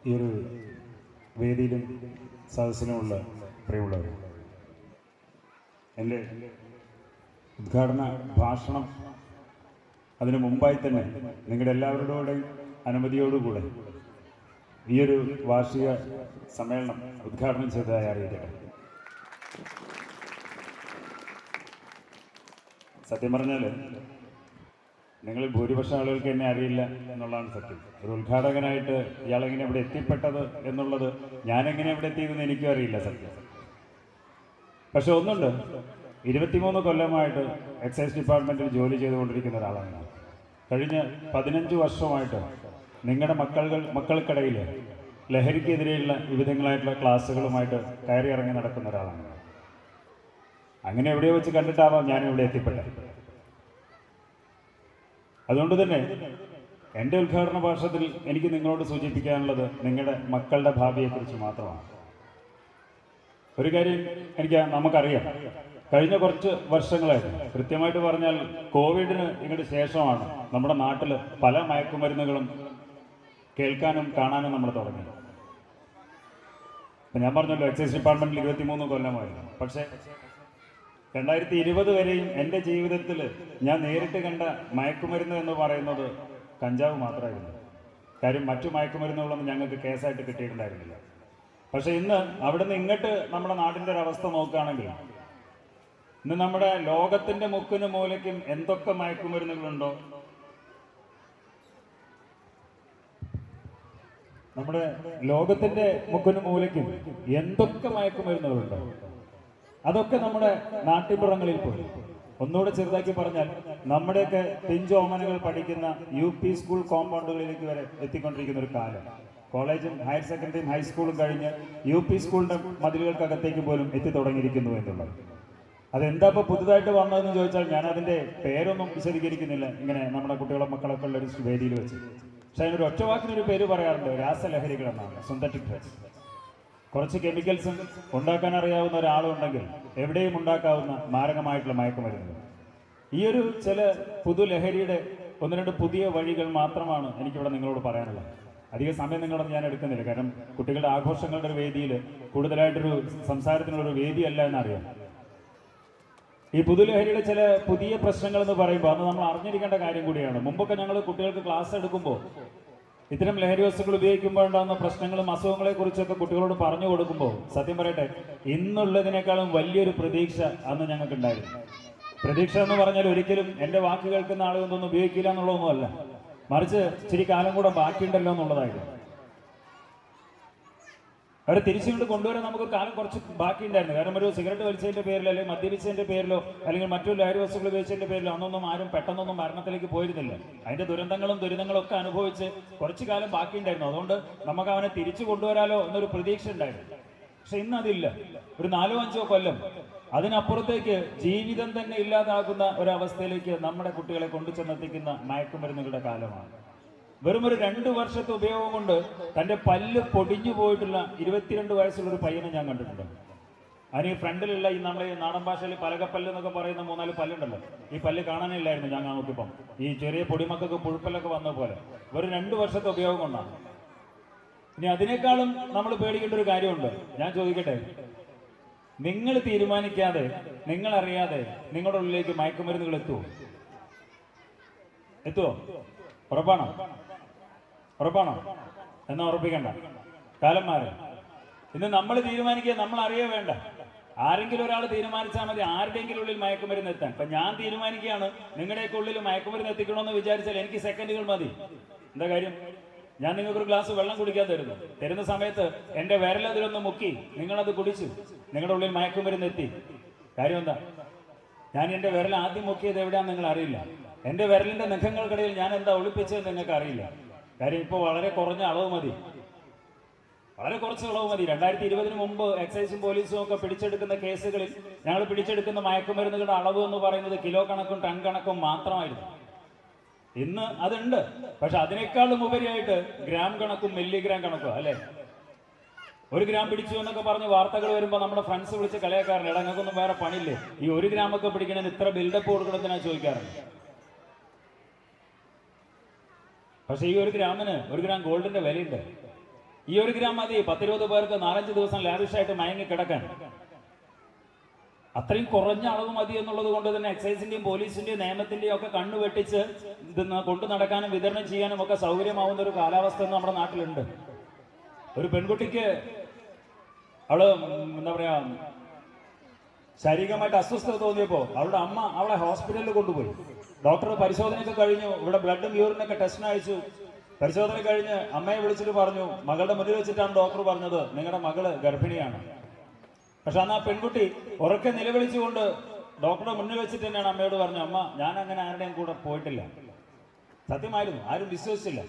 ഈ ഒരു വേദിയിലും സദസ്സിലുമുള്ള പ്രിയമുള്ളവർ, എൻ്റെ ഉദ്ഘാടന ഭാഷണം അതിനു മുമ്പായി തന്നെ നിങ്ങളുടെ എല്ലാവരുടെയും അനുമതിയോടുകൂടെ ഈ ഒരു വാർഷിക സമ്മേളനം ഉദ്ഘാടനം ചെയ്തതായി അറിയിക്കട്ടെ. സത്യം പറഞ്ഞാൽ നിങ്ങളിൽ ഭൂരിപക്ഷം ആളുകൾക്ക് എന്നെ അറിയില്ല എന്നുള്ളതാണ് സത്യം. ഒരു ഉദ്ഘാടകനായിട്ട് ഇയാളെങ്ങനെ ഇവിടെ എത്തിപ്പെട്ടത് എന്നുള്ളത്, ഞാനെങ്ങനെ ഇവിടെ എത്തിയതെന്ന് എനിക്കും അറിയില്ല സത്യം. പക്ഷെ ഒന്നുണ്ട്, 23 കൊല്ലമായിട്ട് എക്സൈസ് ഡിപ്പാർട്ട്മെൻറ്റിൽ ജോലി ചെയ്തുകൊണ്ടിരിക്കുന്ന ഒരാളാണ് ഞാൻ. കഴിഞ്ഞ 15 വർഷമായിട്ട് നിങ്ങളുടെ മക്കൾക്കിടയിൽ ലഹരിക്കെതിരെയുള്ള വിവിധങ്ങളായിട്ടുള്ള ക്ലാസ്സുകളുമായിട്ട് കയറി ഇറങ്ങി നടക്കുന്ന ഒരാളാണ്. അങ്ങനെ എവിടെയോ വെച്ച് കണ്ടിട്ടാവാം ഞാനിവിടെ എത്തിപ്പെട്ടത്. അതുകൊണ്ട് തന്നെ എൻ്റെ ഉദ്ഘാടന ഭാഷത്തിൽ എനിക്ക് നിങ്ങളോട് സൂചിപ്പിക്കാനുള്ളത് നിങ്ങളുടെ മക്കളുടെ ഭാവിയെക്കുറിച്ച് മാത്രമാണ്. ഒരു കാര്യം നമുക്കറിയാം, കഴിഞ്ഞ കുറച്ച് വർഷങ്ങളായിട്ട്, കൃത്യമായിട്ട് പറഞ്ഞാൽ കോവിഡിന് ഇങ്ങോട്ട് ശേഷമാണ് നമ്മുടെ നാട്ടിൽ പല മയക്കുമരുന്നുകളും കേൾക്കാനും കാണാനും നമ്മൾ തുടങ്ങി. അപ്പം ഞാൻ പറഞ്ഞല്ലോ, എക്സൈസ് ഡിപ്പാർട്ട്മെൻറ്റിൽ 23 കൊല്ലമായിരുന്നു. പക്ഷേ 2020 വരെയും എൻ്റെ ജീവിതത്തിൽ ഞാൻ നേരിട്ട് കണ്ട മയക്കുമരുന്ന് എന്ന് പറയുന്നത് കഞ്ചാവ് മാത്രമായിരുന്നു. കാര്യം മറ്റു മയക്കുമരുന്നുകളൊന്നും ഞങ്ങൾക്ക് കേസായിട്ട് കിട്ടിയിട്ടുണ്ടായിരുന്നില്ല. പക്ഷെ ഇന്ന് അവിടെ നിന്ന് ഇങ്ങോട്ട് നമ്മുടെ നാടിൻ്റെ ഒരു അവസ്ഥ നോക്കുകയാണെങ്കിൽ, ഇന്ന് നമ്മുടെ ലോകത്തിൻ്റെ മുക്കിനും മൂലയ്ക്കും എന്തൊക്കെ മയക്കുമരുന്നുകളുണ്ടോ, നമ്മുടെ ലോകത്തിൻ്റെ മുക്കിനും മൂലയ്ക്കും എന്തൊക്കെ മയക്കുമരുന്നുകളുണ്ടോ, അതൊക്കെ നമ്മുടെ നാട്ടിൻപുറങ്ങളിൽ പോയി. ഒന്നുകൂടെ ചെറുതാക്കി പറഞ്ഞാൽ, നമ്മുടെയൊക്കെ പിഞ്ചോമനകൾ പഠിക്കുന്ന UP സ്കൂൾ കോമ്പൗണ്ടുകളിലേക്ക് വരെ എത്തിക്കൊണ്ടിരിക്കുന്ന ഒരു കാലം. കോളേജും ഹയർ സെക്കൻഡറിയും ഹൈസ്കൂളും കഴിഞ്ഞ് UP സ്കൂളിൻ്റെ മതിലുകൾക്കകത്തേക്ക് പോലും എത്തി തുടങ്ങിയിരിക്കുന്നു എന്നുള്ളത്. അതെന്താ ഇപ്പോൾ പുതുതായിട്ട് വന്നതെന്ന് ചോദിച്ചാൽ ഞാൻ അതിൻ്റെ പേരൊന്നും വിശദീകരിക്കുന്നില്ല, ഇങ്ങനെ നമ്മുടെ കുട്ടികളെ മക്കളൊക്കെ ഉള്ള ഒരു വേദിയിൽ വെച്ച്. പക്ഷെ അതിനൊരു ഒറ്റവാക്കിനൊരു പേര് പറയാറുണ്ട്, രാസലഹരികൾ എന്നാണ്, സിന്തറ്റിക് ഡ്രഗ്സ്. കുറച്ച് കെമിക്കൽസും ഉണ്ടാക്കാൻ അറിയാവുന്ന ഒരാളുണ്ടെങ്കിൽ എവിടെയും ഉണ്ടാക്കാവുന്ന മാരകമായിട്ടുള്ള മയക്കുമരുന്നുകൾ. ഈ ഒരു ചില പുതുലഹരിയുടെ 1-2 പുതിയ വഴികൾ മാത്രമാണ് എനിക്കിവിടെ നിങ്ങളോട് പറയാനുള്ളത്. അധിക സമയം നിങ്ങളൊന്നും ഞാൻ എടുക്കുന്നില്ല, കാരണം കുട്ടികളുടെ ആഘോഷങ്ങളുടെ ഒരു വേദിയിൽ കൂടുതലായിട്ടൊരു സംസാരത്തിനുള്ളൊരു വേദിയല്ല എന്നറിയാം. ഈ പുതുലഹരിയുടെ ചില പുതിയ പ്രശ്നങ്ങൾ എന്ന് പറയുമ്പോൾ അത് നമ്മൾ അറിഞ്ഞിരിക്കേണ്ട കാര്യം കൂടിയാണ്. മുമ്പൊക്കെ ഞങ്ങൾ കുട്ടികൾക്ക് ക്ലാസ് എടുക്കുമ്പോൾ ഇത്തരം ലഹരി വസ്തുക്കൾ ഉപയോഗിക്കുമ്പോൾ ഉണ്ടാകുന്ന പ്രശ്നങ്ങളും അസുഖങ്ങളെ കുറിച്ചൊക്കെ കുട്ടികളോട് പറഞ്ഞു കൊടുക്കുമ്പോൾ, സത്യം പറയട്ടെ, ഇന്നുള്ളതിനേക്കാളും വലിയൊരു പ്രതീക്ഷ അന്ന് ഞങ്ങൾക്ക് ഉണ്ടായിരുന്നു. പ്രതീക്ഷ എന്ന് പറഞ്ഞാൽ ഒരിക്കലും എൻ്റെ വാക്ക് കേൾക്കുന്ന ആളുകളൊന്നും ഉപയോഗിക്കില്ല എന്നുള്ളതൊന്നുമല്ല, മറിച്ച് ഇച്ചിരി കാലം കൂടെ ബാക്കിയുണ്ടല്ലോ എന്നുള്ളതായിരുന്നു. അവരെ തിരിച്ചുകൊണ്ട് കൊണ്ടുവരാൻ നമുക്ക് കാലം കുറച്ച് ബാക്കിയുണ്ടായിരുന്നു. കാരണം ഒരു സിഗരറ്റ് വലിച്ചതിൻ്റെ പേരിലോ, അല്ലെങ്കിൽ മദ്യപിച്ചതിൻ്റെ പേരിലോ, അല്ലെങ്കിൽ മറ്റൊരു ലഹരി വസ്തുക്കൾ ഉപയോഗിച്ചതിൻ്റെ പേരിലോ അന്നൊന്നും ആരും പെട്ടെന്നൊന്നും മരണത്തിലേക്ക് പോയിരുന്നില്ല. അതിൻ്റെ ദുരന്തങ്ങളും ഒക്കെ അനുഭവിച്ച് കുറച്ച് കാലം ബാക്കിയുണ്ടായിരുന്നു. അതുകൊണ്ട് നമുക്ക് അവനെ തിരിച്ചു കൊണ്ടുവരാലോ എന്നൊരു പ്രതീക്ഷ ഉണ്ടായിരുന്നു. പക്ഷെ ഇന്ന് അതില്ല. ഒരു 4-5 കൊല്ലം അതിനപ്പുറത്തേക്ക് ജീവിതം തന്നെ ഇല്ലാതാകുന്ന ഒരവസ്ഥയിലേക്ക് നമ്മുടെ കുട്ടികളെ കൊണ്ടുചെന്നെത്തിക്കുന്ന മയക്കുമരുന്നുകളുടെ കാലമാണ്. വെറും ഒരു 2 വർഷത്തെ ഉപയോഗം കൊണ്ട് തൻ്റെ പല്ല് പൊടിഞ്ഞു പോയിട്ടുള്ള 22 വയസ്സുള്ളൊരു പയ്യനെ ഞാൻ കണ്ടിട്ടുണ്ട്. അതിന് ഈ ഫ്രണ്ടിലുള്ള ഈ നമ്മളെ നാടൻ ഭാഷയിൽ പലകപ്പല്ല് എന്നൊക്കെ പറയുന്ന 3-4 പല്ലുണ്ടല്ലോ, ഈ പല്ല് കാണാനില്ലായിരുന്നു ഞാൻ നോക്കിയപ്പം. ഈ ചെറിയ പൊടിമക്കൊക്കെ പുഴുപ്പല്ലൊക്കെ വന്ന പോലെ വെറും 2 വർഷത്തെ ഉപയോഗം കൊണ്ടാണ്. ഇനി അതിനേക്കാളും നമ്മൾ പേടിക്കേണ്ട ഒരു കാര്യമുണ്ട്. ഞാൻ ചോദിക്കട്ടെ, നിങ്ങൾ തീരുമാനിക്കാതെ, നിങ്ങളറിയാതെ നിങ്ങളുടെ ഉള്ളിലേക്ക് മയക്കുമരുന്നുകൾ എത്തുമോ? ഉറപ്പാണോ? എന്നാ ഉറപ്പിക്കണ്ട, കാലം മാറി. ഇന്ന് നമ്മൾ തീരുമാനിക്കുക, നമ്മൾ അറിയാൻ വേണ്ട. ആരെങ്കിലും ഒരാൾ തീരുമാനിച്ചാൽ മതി ആരുടെയെങ്കിലും ഉള്ളിൽ മയക്കുമരുന്ന് എത്താൻ. ഇപ്പം ഞാൻ തീരുമാനിക്കുകയാണ് നിങ്ങളുടെയൊക്കെ ഉള്ളിൽ മയക്കുമരുന്ന് എത്തിക്കണമെന്ന് വിചാരിച്ചാൽ എനിക്ക് സെക്കൻഡുകൾ മതി. എന്താ കാര്യം? ഞാൻ നിങ്ങൾക്കൊരു ഗ്ലാസ് വെള്ളം കുടിക്കാൻ തരുന്ന സമയത്ത് എൻ്റെ വിരലതിലൊന്ന് മുക്കി നിങ്ങളത് കുടിച്ചു, നിങ്ങളുടെ ഉള്ളിൽ മയക്കുമരുന്ന് എത്തി. കാര്യം എന്താ? ഞാൻ എൻ്റെ വിരൽ ആദ്യം മുക്കിയത് എവിടെയാണെന്ന് നിങ്ങൾ അറിയില്ല. എൻ്റെ വിരലിൻ്റെ നഖങ്ങൾക്കിടയിൽ ഞാൻ എന്താ ഒളിപ്പിച്ചതെന്ന് നിങ്ങൾക്ക് അറിയില്ല. കാര്യം ഇപ്പോൾ വളരെ കുറഞ്ഞ അളവ് മതി, വളരെ കുറച്ച് അളവ് മതി. 2020 മുമ്പ് എക്സൈസും പോലീസും ഒക്കെ പിടിച്ചെടുക്കുന്ന കേസുകളിൽ ഞങ്ങൾ പിടിച്ചെടുക്കുന്ന മയക്കുമരുന്നുകളുടെ അളവ് എന്ന് പറയുന്നത് കിലോ കണക്കും ടൺ കണക്കും മാത്രമായിരുന്നു. ഇന്ന് അതുണ്ട്, പക്ഷെ അതിനേക്കാളും ഉപരിയായിട്ട് ഗ്രാം കണക്കും മില്ലിഗ്രാം കണക്കും അല്ലേ. 1 ഗ്രാം പിടിച്ചു എന്നൊക്കെ പറഞ്ഞ് വാർത്തകൾ വരുമ്പോൾ നമ്മുടെ ഫ്രണ്ട്സ് വിളിച്ച് കളിയാക്കാറുണ്ട്, എടാ ഞങ്ങൾക്കൊന്നും വേറെ പണിയില്ലേ, ഈ 1 ഗ്രാമൊക്കെ പിടിക്കണതിന് ഇത്ര ബിൽഡപ്പ് കൊടുക്കണത്തിനാ ചോദിക്കാറുണ്ട്. പക്ഷെ ഈ 1 ഗ്രാമിന് 1 ഗ്രാം ഗോൾഡിന്റെ വിലയുണ്ട്. ഈ 1 ഗ്രാം മതി 10-20 പേർക്ക് 4-5 ദിവസം ലാവിഷായിട്ട് മയങ്ങി കിടക്കാൻ. അത്രയും കുറഞ്ഞ അളവ് മതി എന്നുള്ളത് കൊണ്ട് തന്നെ എക്സൈസിന്റെയും പോലീസിന്റെയും നിയമത്തിന്റെയും ഒക്കെ കണ്ണു വെട്ടിച്ച് കൊണ്ടു നടക്കാനും വിതരണം ചെയ്യാനും ഒക്കെ സൗകര്യമാവുന്ന ഒരു കാലാവസ്ഥ നമ്മുടെ നാട്ടിലുണ്ട്. ഒരു പെൺകുട്ടിക്ക് അവള് എന്താ പറയാ ശാരീരികമായിട്ട് അസ്വസ്ഥത തോന്നിയപ്പോൾ അവളുടെ അമ്മ അവളെ ഹോസ്പിറ്റലിൽ കൊണ്ടുപോയി. ഡോക്ടർ പരിശോധനയൊക്കെ കഴിഞ്ഞു, ഇവിടെ ബ്ലഡും യൂറിനൊക്കെ ടെസ്റ്റിന് അയച്ചു. പരിശോധന കഴിഞ്ഞ് അമ്മയെ വിളിച്ചിട്ട് പറഞ്ഞു, മകളുടെ മുന്നിൽ വെച്ചിട്ടാണ് ഡോക്ടർ പറഞ്ഞത് നിങ്ങളുടെ മകള് ഗർഭിണിയാണ്. പക്ഷെ അന്ന് ആ പെൺകുട്ടി ഉറക്കെ നിലവിളിച്ചുകൊണ്ട് ഡോക്ടറുടെ മുന്നിൽ വെച്ചിട്ട് തന്നെയാണ് അമ്മയോട് പറഞ്ഞു, അമ്മ ഞാൻ അങ്ങനെ ആരുടെയും കൂടെ പോയിട്ടില്ല. സത്യമായിരുന്നു, ആരും വിശ്വസിച്ചില്ല.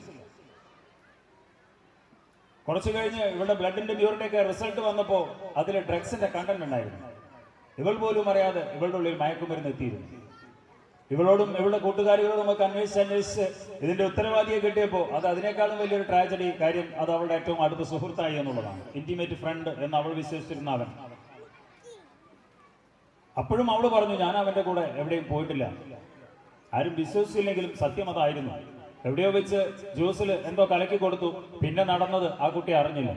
കുറച്ചു കഴിഞ്ഞ് ഇവളുടെ ബ്ലഡിന്റെ യൂറിന്റെ ഒക്കെ റിസൾട്ട് വന്നപ്പോൾ അതിൽ ഡ്രഗ്സിന്റെ കണ്ടന്റ് ഉണ്ടായിരുന്നു. ഇവൾ പോലും അറിയാതെ ഇവളുടെ ഉള്ളിൽ മയക്കുമരുന്ന് എത്തിയിരുന്നു. ഇവളോടും ഇവളുടെ കൂട്ടുകാരികളോടും ഒക്കെ അന്വേഷിച്ച് ഇതിന്റെ ഉത്തരവാദിയെ കിട്ടിയപ്പോൾ അത് അതിനേക്കാളും വലിയൊരു ട്രാജഡി കാര്യം അത് അവളുടെ ഏറ്റവും അടുത്ത സുഹൃത്തായി എന്നുള്ളതാണ്. ഇന്റിമേറ്റ് ഫ്രണ്ട് എന്ന് അവൾ വിശ്വസിച്ചിരുന്ന അവൻ. അപ്പോഴും അവള് പറഞ്ഞു, ഞാൻ അവന്റെ കൂടെ എവിടെയും പോയിട്ടില്ല. ആരും വിശ്വസിച്ചില്ലെങ്കിലും സത്യം അതായിരുന്നു. എവിടെയോ വെച്ച് ജ്യൂസിൽ എന്തോ കലക്കി കൊടുത്തു, പിന്നെ നടന്നത് ആ കുട്ടി അറിഞ്ഞില്ല.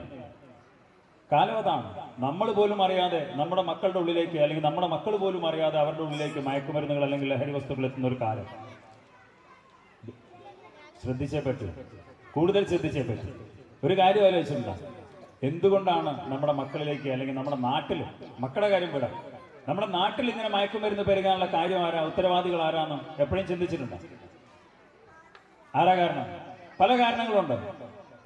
കാലം അതാണ്. നമ്മൾ പോലും അറിയാതെ നമ്മുടെ മക്കളുടെ ഉള്ളിലേക്ക്, അല്ലെങ്കിൽ നമ്മുടെ മക്കൾ പോലും അറിയാതെ അവരുടെ ഉള്ളിലേക്ക് മയക്കുമരുന്നുകൾ അല്ലെങ്കിൽ ലഹരി വസ്തുക്കൾ എത്തുന്ന ഒരു കാലം. ശ്രദ്ധിച്ചേ പറ്റൂ, കൂടുതൽ ശ്രദ്ധിച്ചേ പറ്റൂ. ഒരു കാര്യം ആലോചിച്ചിട്ടുണ്ടോ, എന്തുകൊണ്ടാണ് നമ്മുടെ മക്കളിലേക്ക് അല്ലെങ്കിൽ നമ്മുടെ നാട്ടിൽ, മക്കളുടെ കാര്യം വിടാം, നമ്മുടെ നാട്ടിൽ ഇങ്ങനെ മയക്കുമരുന്ന് പെരുകാനുള്ള കാര്യം ആരാ, ഉത്തരവാദികൾ ആരാന്ന് എപ്പോഴും ചിന്തിച്ചിട്ടുണ്ടോ? ആരാ കാരണം? പല കാരണങ്ങളുണ്ട്.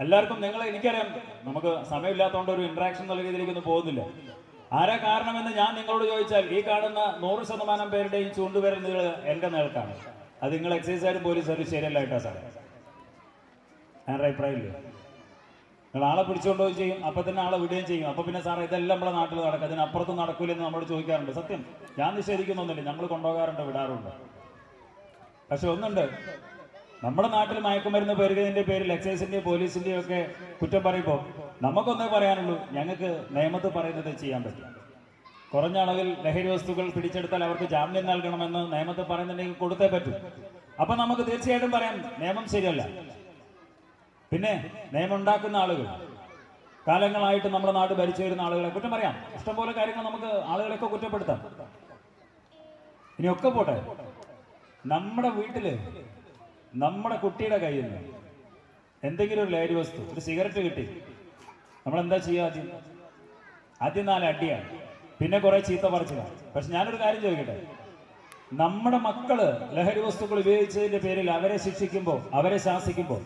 എല്ലാവർക്കും എനിക്കറിയാം, നമുക്ക് സമയമില്ലാത്തതുകൊണ്ട് ഒരു ഇന്ററാക്ഷൻ എന്നുള്ള രീതിയിലേക്കൊന്നും പോകുന്നില്ല. ആരാ കാരണമെന്ന് ഞാൻ നിങ്ങളോട് ചോദിച്ചാൽ ഈ കാണുന്ന 100% പേരുടെയും ചൂണ്ടുവിരൽ നിങ്ങൾ എൻ്റെ നേർക്കാണ്. അത് നിങ്ങൾ എക്സൈസുകാരും പോലീസുകാരും ശരിയല്ലായിട്ടാ സാറേ. ഞാൻ അഭിപ്രായമില്ലേ? നിങ്ങൾ ആളെ പിടിച്ചുകൊണ്ടുപോയി ചെയ്യും, അപ്പം തന്നെ ആളെ വിടുകയും ചെയ്യും. അപ്പം പിന്നെ സാറേ ഇതെല്ലാം നമ്മുടെ നാട്ടിൽ നടക്കും, അതിനപ്പുറത്തും നടക്കൂലെന്ന് നമ്മൾ ചോദിക്കാറുണ്ട്. സത്യം, ഞാൻ നിഷേധിക്കുന്നൊന്നുമില്ല, നമ്മൾ കൊണ്ടുപോകാറുണ്ട്, വിടാറുണ്ട്. പക്ഷെ ഒന്നുണ്ട്, നമ്മുടെ നാട്ടിൽ മയക്കുമരുന്ന് പെരുകുന്നതിന്റെ പേരിൽ എക്സൈസിന്റെയും പോലീസിന്റെയും ഒക്കെ കുറ്റം പറയുമ്പോൾ നമുക്കൊന്നേ പറയാനുള്ളൂ, ഞങ്ങൾക്ക് നിയമത്തിൽ പറയുന്നത് ചെയ്യാൻ പറ്റും. കുറഞ്ഞ അളവിൽ ലഹരി വസ്തുക്കൾ പിടിച്ചെടുത്താൽ അവർക്ക് ജാമ്യം നൽകണമെന്ന് നിയമത്തിൽ പറയുന്നുണ്ടെങ്കിൽ കൊടുത്തേ പറ്റൂ. അപ്പൊ നമുക്ക് തീർച്ചയായിട്ടും പറയാം നിയമം ശരിയല്ല. പിന്നെ നിയമം ഉണ്ടാക്കുന്ന ആളുകൾ, കാലങ്ങളായിട്ട് നമ്മുടെ നാട് ഭരിച്ചു വരുന്ന ആളുകളെ കുറ്റം പറയാം. ഇഷ്ടംപോലെ കാര്യങ്ങൾ നമുക്ക് ആളുകളെയൊക്കെ കുറ്റപ്പെടുത്താം. ഇനിയൊക്കെ പോട്ടെ, നമ്മുടെ വീട്ടില് നമ്മുടെ കുട്ടിയുടെ കയ്യിൽ നിന്ന് എന്തെങ്കിലും ഒരു ലഹരി വസ്തു, ഒരു സിഗരറ്റ് കിട്ടി, നമ്മളെന്താ ചെയ്യുക? ആദ്യം 4 അടിയാണ്, പിന്നെ കുറെ ചീത്ത പറിച്ചിലാണ്. പക്ഷെ ഞാനൊരു കാര്യം ചോദിക്കട്ടെ, നമ്മുടെ മക്കള് ലഹരി വസ്തുക്കൾ ഉപയോഗിച്ചതിന്റെ പേരിൽ അവരെ ശിക്ഷിക്കുമ്പോൾ, അവരെ ശാസിക്കുമ്പോൾ,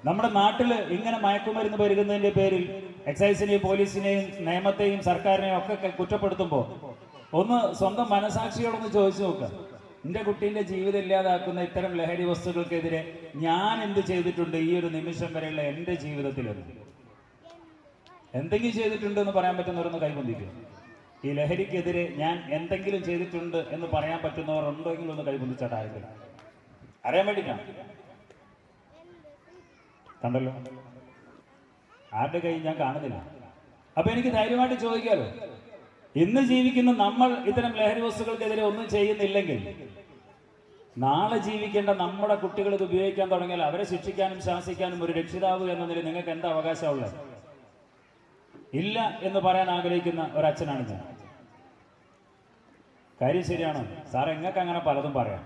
നമ്മുടെ നാട്ടില് ഇങ്ങനെ മയക്കുമരുന്ന് പെരുകുന്നതിന്റെ പേരിൽ എക്സൈസിനെയും പോലീസിനെയും നിയമത്തെയും സർക്കാരിനെയും ഒക്കെ കുറ്റപ്പെടുത്തുമ്പോൾ ഒന്ന് സ്വന്തം മനസാക്ഷിയോടൊന്ന് ചോദിച്ചു നോക്കുക, എൻ്റെ കുട്ടീൻ്റെ ജീവിതം ഇല്ലാതാക്കുന്ന ഇത്തരം ലഹരി വസ്തുക്കൾക്കെതിരെ ഞാൻ എന്ത് ചെയ്തിട്ടുണ്ട് ഈ ഒരു നിമിഷം വരെയുള്ള എൻ്റെ ജീവിതത്തിൽ? എന്തെങ്കിലും ചെയ്തിട്ടുണ്ട് എന്ന് പറയാൻ പറ്റുന്നവരൊന്ന് കൈപൊന്തിക്കുക. ഈ ലഹരിക്കെതിരെ ഞാൻ എന്തെങ്കിലും ചെയ്തിട്ടുണ്ട് എന്ന് പറയാൻ പറ്റുന്നവർ ഉണ്ടെങ്കിലും ഒന്ന് കൈപൊന്തിച്ചാട്ടായിരിക്കും. അറിയാൻ വേണ്ടിയിട്ടാണ്. കണ്ടല്ലോ, ആരുടെ കൈ ഞാൻ കാണുന്നില്ല. അപ്പൊ എനിക്ക് ധൈര്യമായിട്ട് ചോദിക്കാലോ, ഇന്ന് ജീവിക്കുന്ന നമ്മൾ ഇത്തരം ലഹരി വസ്തുക്കൾക്കെതിരെ ഒന്നും ചെയ്യുന്നില്ലെങ്കിൽ നാളെ ജീവിക്കേണ്ട നമ്മുടെ കുട്ടികൾ ഇത് ഉപയോഗിക്കാൻ തുടങ്ങിയാൽ അവരെ ശിക്ഷിക്കാനും ശാസിക്കാനും ഒരു രക്ഷിതാവ് എന്ന നിലയിൽ നിങ്ങൾക്ക് എന്താ അവകാശമുള്ളത്? ഇല്ല എന്ന് പറയാൻ ആഗ്രഹിക്കുന്ന ഒരച്ഛനാണ് ഞാൻ. കാര്യം ശരിയാണ് സാറേ, നിങ്ങൾക്ക് അങ്ങനെ പലതും പറയാം.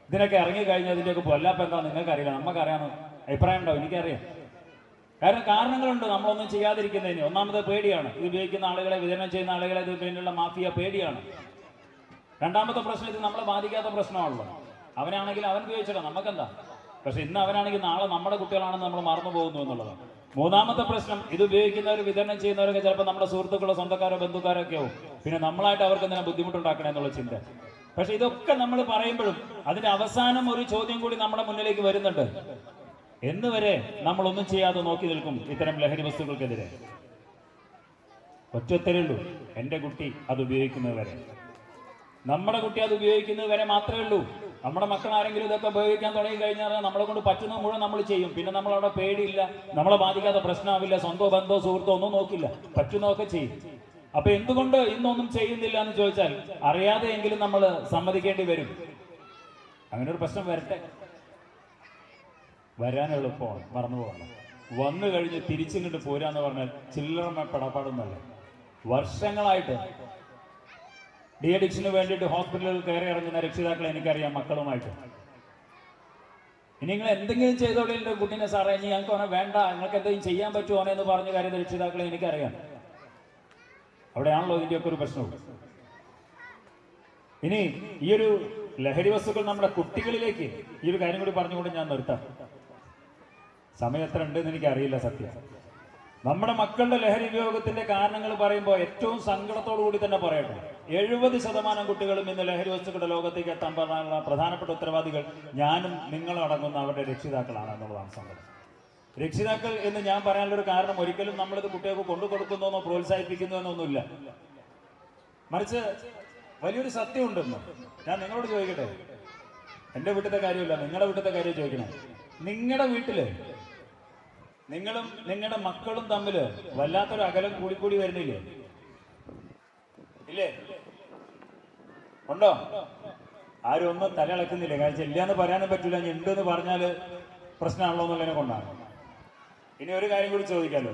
ഇതിനൊക്കെ ഇറങ്ങിക്കഴിഞ്ഞാൽ ഇതിൻ്റെയൊക്കെ പൊല്ലാപ്പം എന്താ നിങ്ങൾക്കറിയില്ല, നമുക്കറിയാമെന്ന് അഭിപ്രായം ഉണ്ടാവും, എനിക്കറിയാം. കാരണങ്ങളുണ്ട് നമ്മളൊന്നും ചെയ്യാതിരിക്കുന്നതിന്. ഒന്നാമത് പേടിയാണ്, ഇത് ഉപയോഗിക്കുന്ന ആളുകളെ, വിതരണം ചെയ്യുന്ന ആളുകളെ, ഇത് പിന്നിലുള്ള മാഫിയ പേടിയാണ്. രണ്ടാമത്തെ പ്രശ്നം, ഇത് നമ്മളെ ബാധിക്കാത്ത പ്രശ്നമാണല്ലോ. അവനാണെങ്കിൽ അവൻ ഉപയോഗിച്ചിടാം, നമുക്കെന്താ. പക്ഷെ ഇന്ന് അവനാണെങ്കിൽ നാളെ നമ്മുടെ കുട്ടികളാണെന്ന് നമ്മൾ മറന്നു പോകുന്നു എന്നുള്ളതാണ്. മൂന്നാമത്തെ പ്രശ്നം, ഇത് ഉപയോഗിക്കുന്നവർ, വിതരണം ചെയ്യുന്നവരൊക്കെ ചിലപ്പോൾ നമ്മുടെ സുഹൃത്തുക്കളോ സ്വന്തക്കാരോ ബന്ധുക്കാരോ ഒക്കെ ആവും. പിന്നെ നമ്മളായിട്ട് അവർക്ക് എന്തിനാ ബുദ്ധിമുട്ടുണ്ടാക്കണേ എന്നുള്ള ചിന്ത. പക്ഷെ ഇതൊക്കെ നമ്മൾ പറയുമ്പോഴും അതിന്റെ അവസാനം ഒരു ചോദ്യം കൂടി നമ്മുടെ മുന്നിലേക്ക് വരുന്നുണ്ട്. എന്ന് വരെ നമ്മളൊന്നും ചെയ്യാതെ നോക്കി നിൽക്കും ഇത്തരം ലഹരി വസ്തുക്കൾക്കെതിരെ? ഒറ്റത്തരുള്ളൂ, എൻ്റെ കുട്ടി അത് ഉപയോഗിക്കുന്നത് വരെ. നമ്മുടെ കുട്ടി അത് ഉപയോഗിക്കുന്നത് വരെ മാത്രമേ ഉള്ളൂ. നമ്മുടെ മക്കൾ ആരെങ്കിലും ഇതൊക്കെ ഉപയോഗിക്കാൻ തുടങ്ങി കഴിഞ്ഞാൽ നമ്മളെ കൊണ്ട് പറ്റുന്ന മുഴുവൻ നമ്മൾ ചെയ്യും. പിന്നെ നമ്മളവിടെ പേടിയില്ല, നമ്മളെ ബാധിക്കാത്ത പ്രശ്നമാവില്ല, സ്വന്തോ ബന്ധോ സുഹൃത്തോ ഒന്നും നോക്കില്ല, പറ്റുന്നതൊക്കെ ചെയ്യും. അപ്പൊ എന്തുകൊണ്ട് ഇന്നൊന്നും ചെയ്യുന്നില്ല എന്ന് ചോദിച്ചാൽ അറിയാതെയെങ്കിലും നമ്മൾ സമ്മതിക്കേണ്ടി വരും. അങ്ങനെ ഒരു പ്രശ്നം വരട്ടെ, വരാൻ എളുപ്പമാണ്, മറന്നു പോകണം. വന്നു കഴിഞ്ഞ് തിരിച്ചിങ്ങോട്ട് പോരാന്ന് പറഞ്ഞാൽ ചില്ലറ പെടപാടൊന്നല്ല. വർഷങ്ങളായിട്ട് ഡി അഡിക്ഷന് വേണ്ടിയിട്ട് ഹോസ്പിറ്റലുകളിൽ കയറി ഇറങ്ങുന്ന രക്ഷിതാക്കളെ എനിക്കറിയാം, മക്കളുമായിട്ട്. ഇനി നിങ്ങൾ എന്തെങ്കിലും ചെയ്തോളി എൻ്റെ കുട്ടീനെ സാറേ, ഇനി ഞങ്ങൾക്ക് ഓനെ വേണ്ട, നിങ്ങൾക്ക് എന്തെങ്കിലും ചെയ്യാൻ പറ്റുമോ എന്ന് പറഞ്ഞ കാര്യം രക്ഷിതാക്കളെ എനിക്കറിയാം. അവിടെയാണല്ലോ ഇതിൻ്റെയൊക്കെ ഒരു പ്രശ്നവും. ഇനി ഈ ഒരു ലഹരി വസ്തുക്കൾ നമ്മുടെ കുട്ടികളിലേക്ക്, ഈ ഒരു കാര്യം കൂടി പറഞ്ഞുകൊണ്ട് ഞാൻ നിർത്താം. സമയം എത്ര ഉണ്ടെന്ന് എനിക്കറിയില്ല സത്യം. നമ്മുടെ മക്കളുടെ ലഹരി ഉപയോഗത്തിന്റെ കാരണങ്ങൾ പറയുമ്പോൾ ഏറ്റവും സങ്കടത്തോടു കൂടി തന്നെ പറയട്ടെ, 70% കുട്ടികളും ഇന്ന് ലഹരി വസ്തുക്കളുടെ ലോകത്തേക്ക് എത്താൻ പറഞ്ഞുള്ള പ്രധാനപ്പെട്ട ഉത്തരവാദികൾ ഞാനും നിങ്ങളും അടങ്ങുന്ന അവരുടെ രക്ഷിതാക്കളാണ് എന്നുള്ളതാണ് സങ്കടം. രക്ഷിതാക്കൾ എന്ന് ഞാൻ പറയാനുള്ളൊരു കാരണം, ഒരിക്കലും നമ്മളിത് കുട്ടികൾക്ക് കൊണ്ടു കൊടുക്കുന്നോന്നോ പ്രോത്സാഹിപ്പിക്കുന്നോ എന്നൊന്നുമില്ല. മറിച്ച് വലിയൊരു സത്യമുണ്ടെന്ന് ഞാൻ നിങ്ങളോട് ചോദിക്കട്ടെ. എൻ്റെ വീട്ടിലത്തെ കാര്യമില്ല, നിങ്ങളുടെ വീട്ടിലത്തെ കാര്യം ചോദിക്കണം. നിങ്ങളുടെ വീട്ടില് നിങ്ങളും നിങ്ങളുടെ മക്കളും തമ്മിൽ വല്ലാത്തൊരു അകലം കൂടിക്കൂടി വരുന്നില്ലേ? ഇല്ലേ? ഉണ്ടോ? ആരും ഒന്നും തലയിളക്കുന്നില്ല. കാരണം ഇല്ലാന്ന് പറയാനും പറ്റില്ല, ഇനി ഉണ്ടെന്ന് പറഞ്ഞാൽ പ്രശ്നമാണല്ലോ എന്നുള്ളതിനെ കൊണ്ടാണ്. ഇനി ഒരു കാര്യം കൂടി ചോദിക്കാമല്ലോ.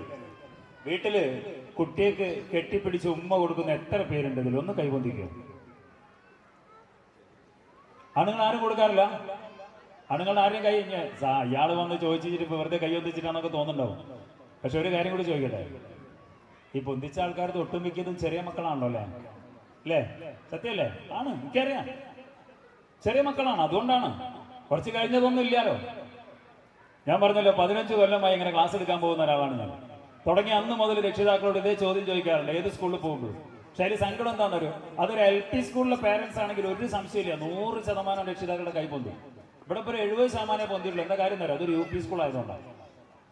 വീട്ടില് കുട്ടിക്ക് കെട്ടിപ്പിടിച്ച് ഉമ്മ കൊടുക്കുന്ന എത്ര പേരുണ്ട്? ഇതിൽ ഒന്ന് കൈപൊന്തിക്കുക. ആണുങ്ങൾ ആരും കൊടുക്കാറില്ല. ആണുങ്ങളുടെ ആരെയും കൈ ഇയാൾ വന്ന് ചോദിച്ചിട്ട് വെറുതെ കൈ ഒന്നിച്ചിട്ടാന്നൊക്കെ തോന്നുന്നുണ്ടാവും. പക്ഷെ ഒരു കാര്യം കൂടി ചോദിക്കട്ടെ, ഈ പൊന്തിച്ച ആൾക്കാർക്ക് ഒട്ടുമിക്കതും ചെറിയ മക്കളാണല്ലോ അല്ലേ? അല്ലേ? സത്യമല്ലേ? ആണ്, എനിക്കറിയാം. ചെറിയ മക്കളാണ്, അതുകൊണ്ടാണ്. കുറച്ച് കഴിഞ്ഞതൊന്നും ഇല്ലാലോ. ഞാൻ പറഞ്ഞല്ലോ, 15 കൊല്ലമായി ഇങ്ങനെ ക്ലാസ് എടുക്കാൻ പോകുന്ന ഒരാളാണ് ഞാൻ. തുടങ്ങി അന്ന് മുതൽ രക്ഷിതാക്കളോട് ഇതേ ചോദ്യം ചോദിക്കാറുണ്ട്, ഏത് സ്കൂളിൽ പോകുമ്പോൾ. പക്ഷെ അതിൽ സങ്കടം എന്താണെന്നൊരു, അതൊരു LP സ്കൂളിലെ പേരൻസ് ആണെങ്കിൽ ഒരു സംശയമില്ല, 100% രക്ഷിതാക്കളുടെ കൈ പൊന്തും. ഇവിടെ ഇപ്പോൾ 70% പൊന്തിയുള്ളൂ. എന്താ കാര്യം തരാം, അതൊരു UP സ്കൂൾ ആയതുകൊണ്ടാണ്